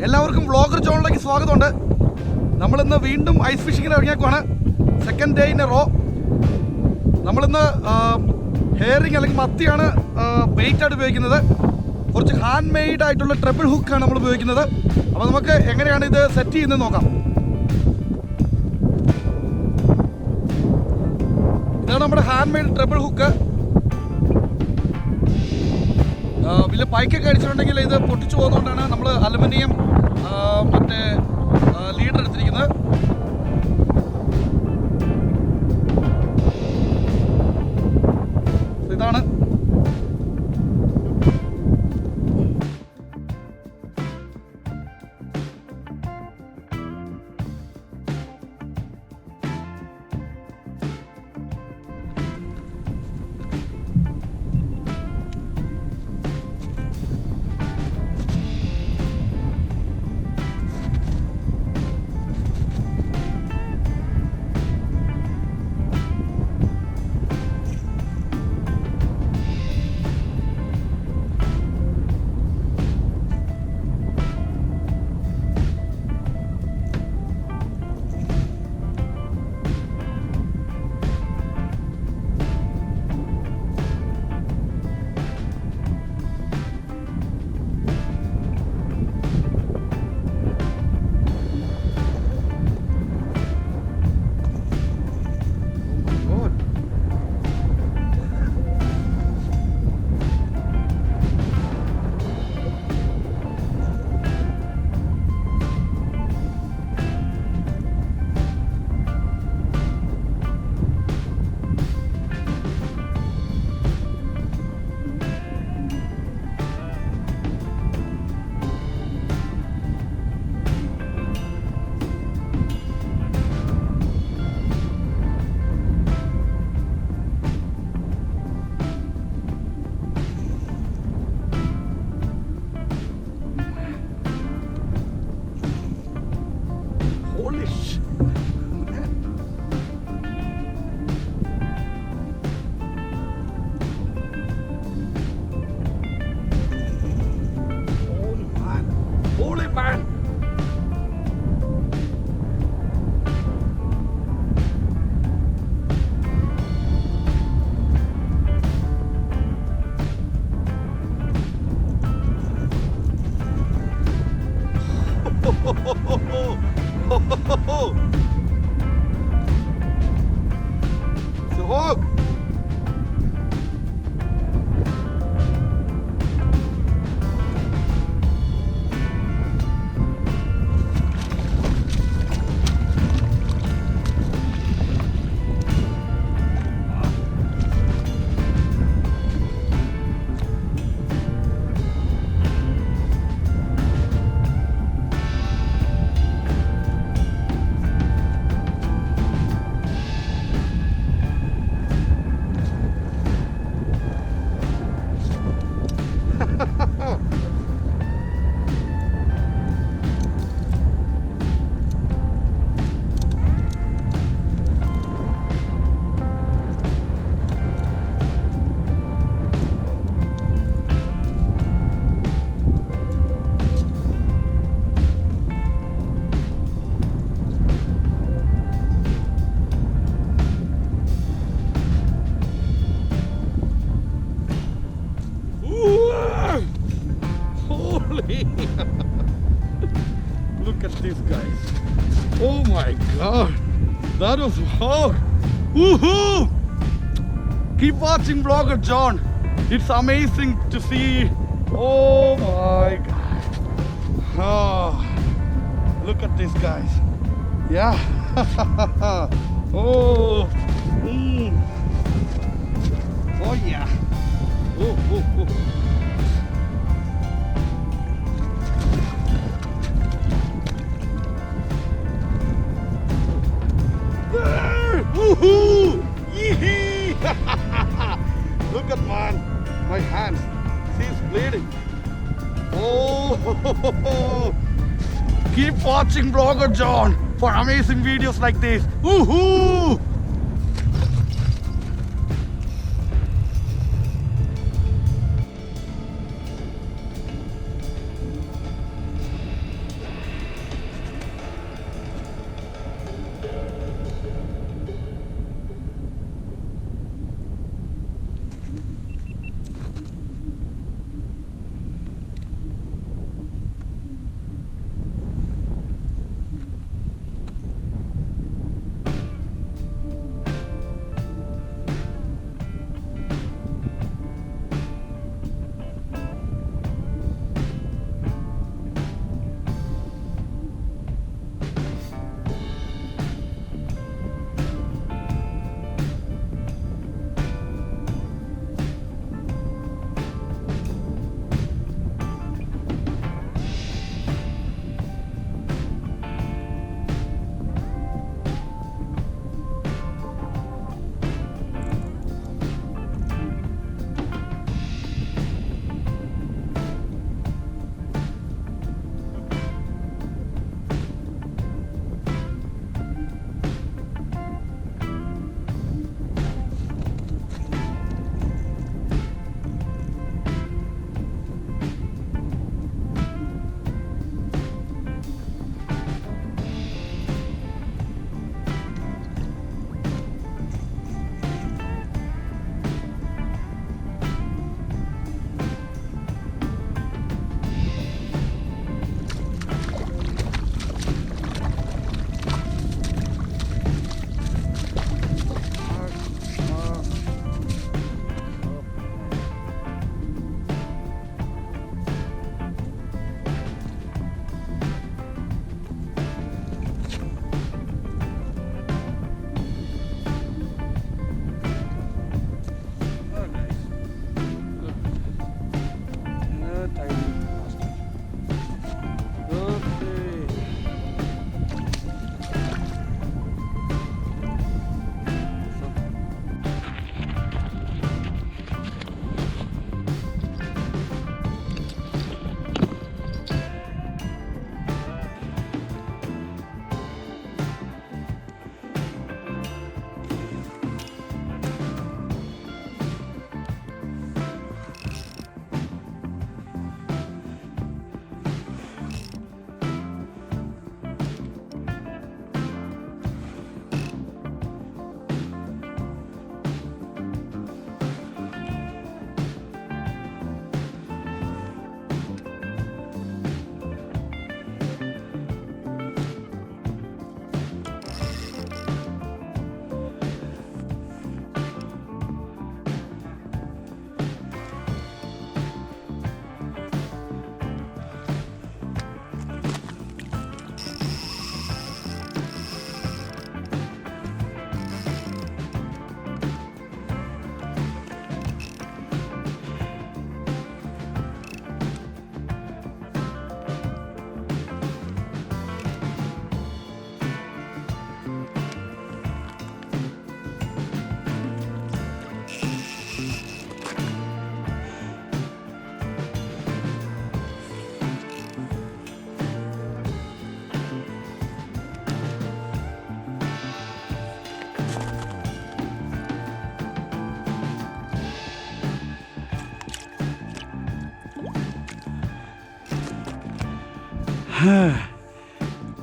എല്ലാവർക്കും വ്ളോഗർ ജോണിലേക്ക് സ്വാഗതമുണ്ട്. നമ്മളിന്ന് വീണ്ടും ഐസ് ഫിഷിങ്ങിന് ഇറങ്ങിയേക്കുവാണ്. Second day in a row. നമ്മളിന്ന് ഹെയറിങ് അല്ലെങ്കിൽ മത്തിയാണ് ബെയ്റ്റായിട്ട് ഉപയോഗിക്കുന്നത്. കുറച്ച് ഹാൻഡ് മെയ്ഡ് ആയിട്ടുള്ള ട്രെബിൾ ഹുക്കാണ് നമ്മൾ ഉപയോഗിക്കുന്നത്. അപ്പോൾ നമുക്ക് എങ്ങനെയാണ് ഇത് സെറ്റ് ചെയ്യുന്നത് നോക്കാം. ഇതാണ് നമ്മുടെ ഹാൻഡ് മെയ്ഡ് ട്രെബിൾ ഹുക്ക്. വലിയ പൈക്കൊക്കെ അടിച്ചിട്ടുണ്ടെങ്കിൽ ഇത് പൊട്ടിച്ചു പോകുന്നതുകൊണ്ടാണ് നമ്മൾ അലുമിനിയം മറ്റേ ലീഡർ എടുത്തിരിക്കുന്നത്. ഇതാണ് look at these guys. Oh my god, that was hard. Woohoo! Keep watching vlogger John. It's amazing to see. Oh my god. Oh, look at these guys. Yeah. Oh. Oh yeah. Oh. Woohoo! Yee-hee! Look at my hands. See, it's bleeding. Oh! Keep watching vlogger John for amazing videos like this. Woohoo!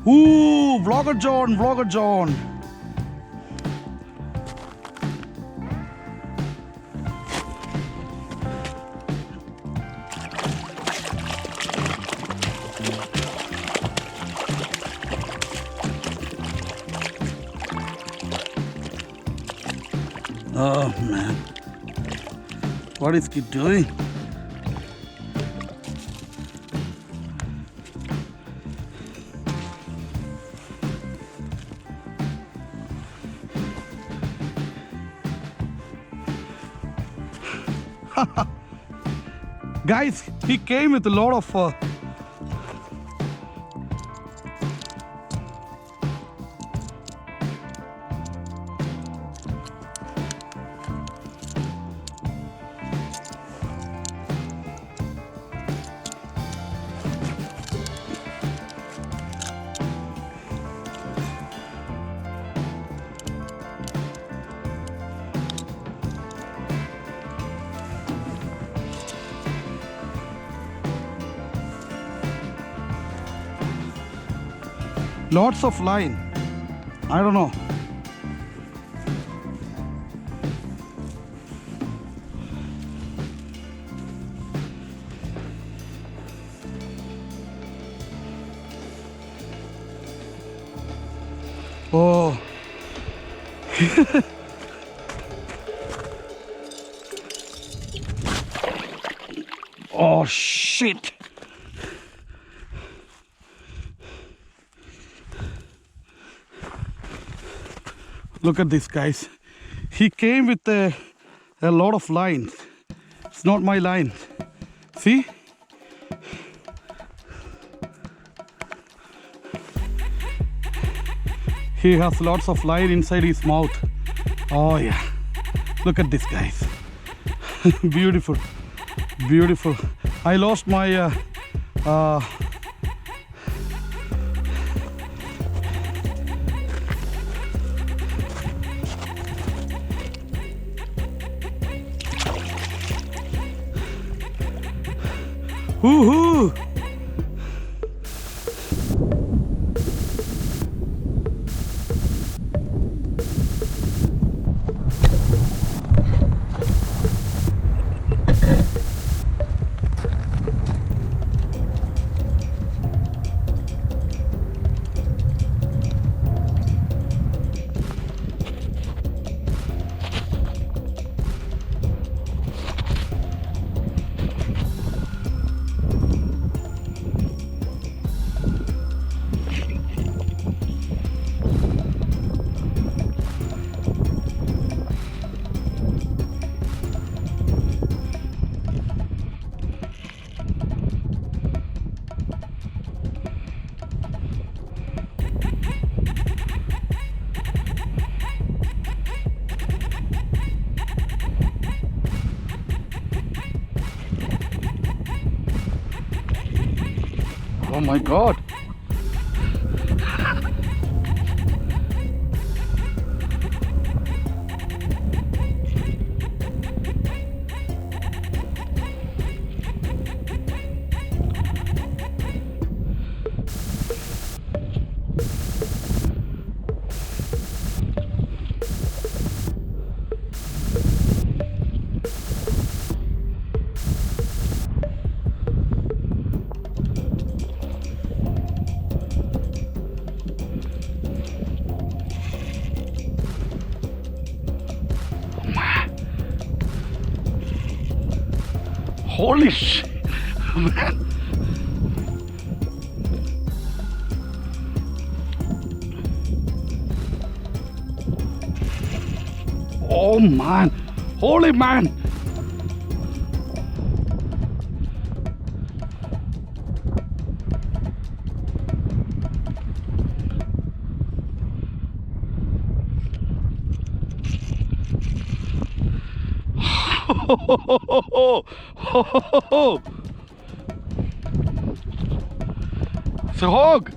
Ooh, Vlogger John, Vlogger John. Oh man, what is he doing? Guys, he came with a lot of lots of line. I don't know. Oh. Oh shit. Look at this, guys. He came with a lot of lines. It's not my line. See? He has lots of line inside his mouth. Oh yeah. Look at this, guys. Beautiful. Beautiful. I lost my woohoo! Oh my God. Holy shit, man. Oh man, holy man. It's a hog.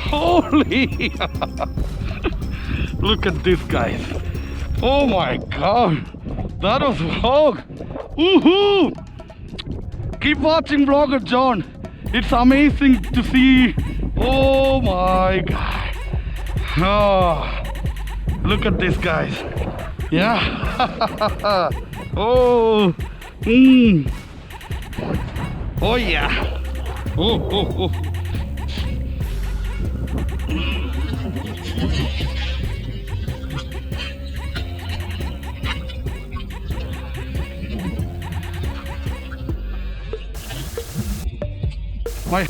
Holy! Look at this, guys. Oh my god, that was hog. Woohoo! Keep watching vlogger John. It's amazing to see. Oh my god. Oh, look at this, guys. Yeah. Oh. Oh yeah. Oh. My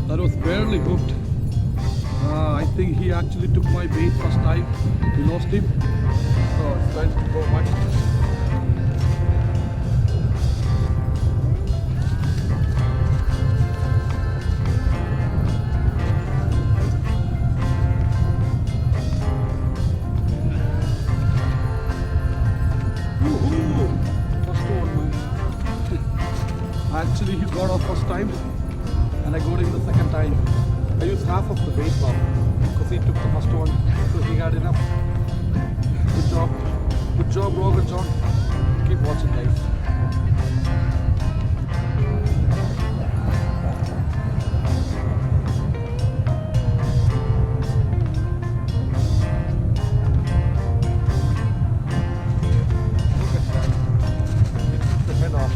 That was barely hooked. I think he actually took my bait first time. We lost him. So it's time to go back. Actually, he got off first time and I got him the second time. I used half of the bait now because he took the first one, so he had enough. Good job, Roger John. Keep watching, guys. Look at that. It's the head off.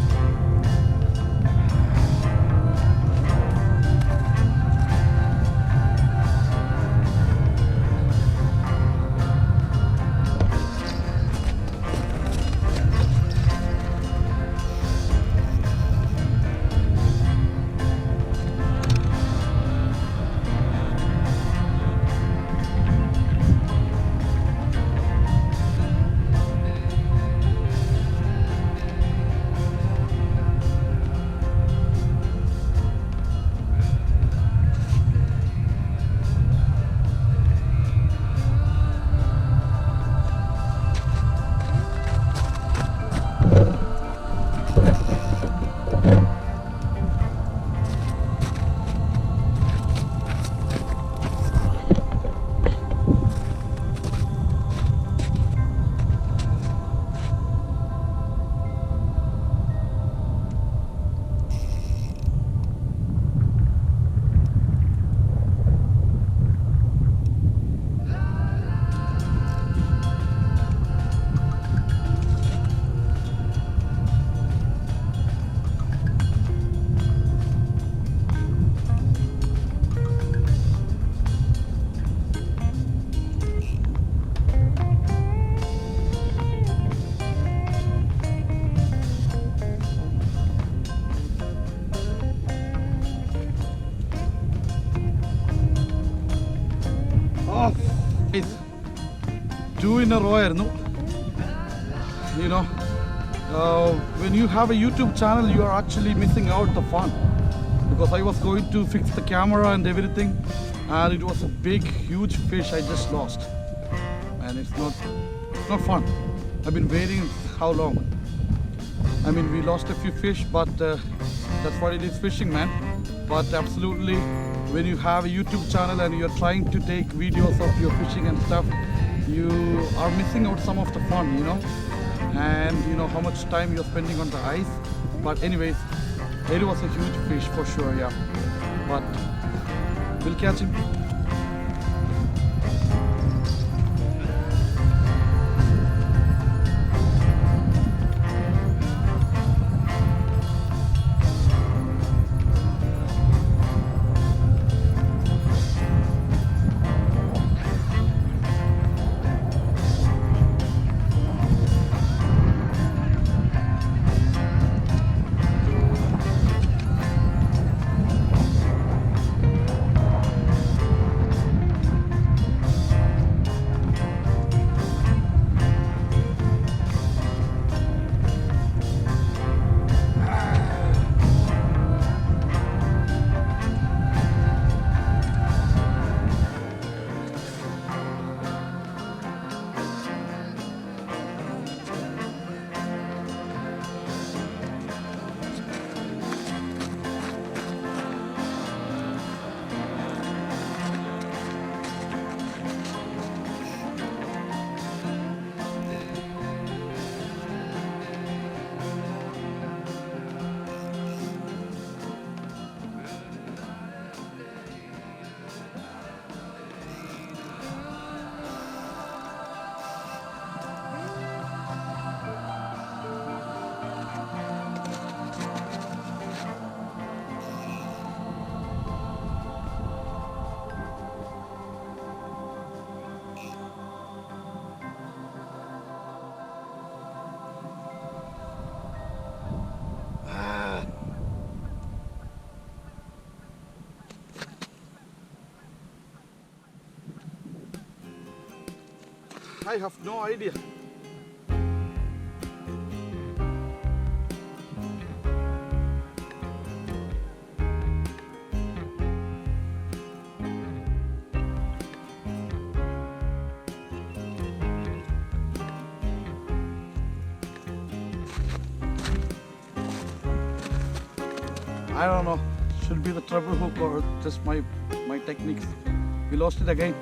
in a row ആയിരുന്നു. You know, when you have a YouTube channel, you are actually missing out the fun. Because I was going to fix the camera and everything, and it was a big, huge fish I just lost. And it's not fun. I've been waiting how long? I mean, we lost a few fish, but that's what it is, fishing, man. But absolutely, when you have a YouTube channel and you're trying to take videos of your fishing and stuff, you are missing out some of the fun, you know, and you know how much time you're spending on the ice. But anyways, it was a huge fish for sure, yeah. But we'll catch him. I have no idea. I don't know. Should be the treble hook or just my techniques. We lost it again.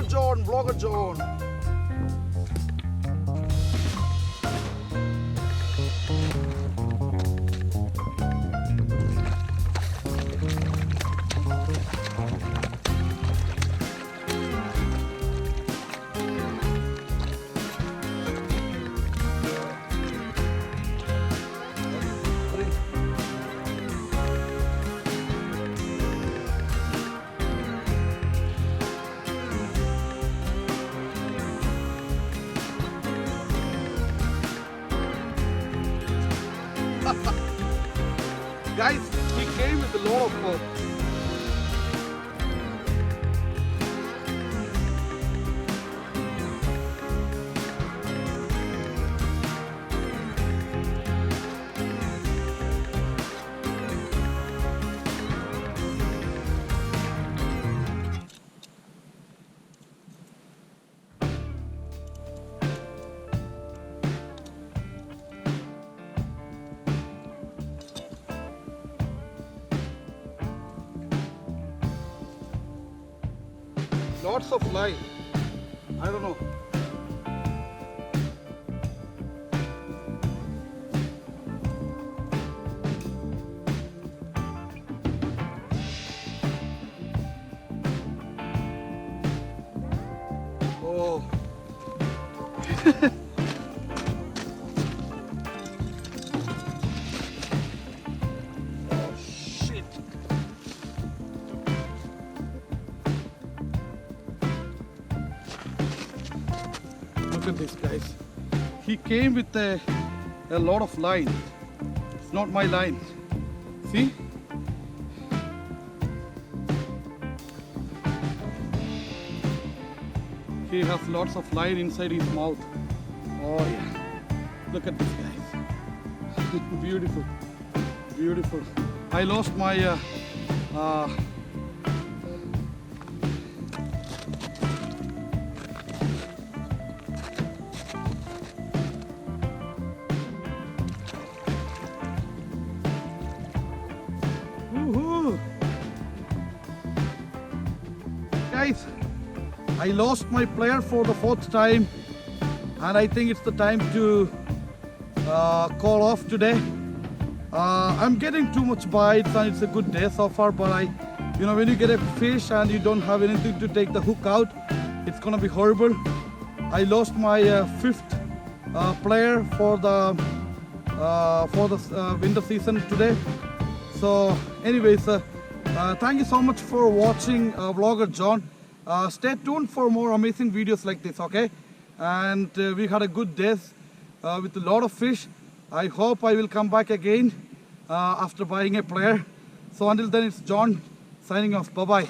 Vlogger John. Guys, he came with a lot of lots of line. I don't know. Oh. Oh shit. Look at this, guys. He came with a lot of line. It's not my line. See? He has lots of line inside his mouth. Oh yeah. Look at this, guys. Beautiful. Beautiful. I lost my Woohoo! Guys, I lost my player for the 4th time, and I think it's the time to call off today. I'm getting too much bites and it's a good day so far, but when you get a fish and you don't have anything to take the hook out, it's gonna be horrible. I lost my 5th player for the winter season today. So anyways, thank you so much for watching Vlogger John. Stay tuned for more amazing videos like this, okay? And we had a good day with a lot of fish. I hope I will come back again after buying a player. So until then, it's John signing off. Bye-bye.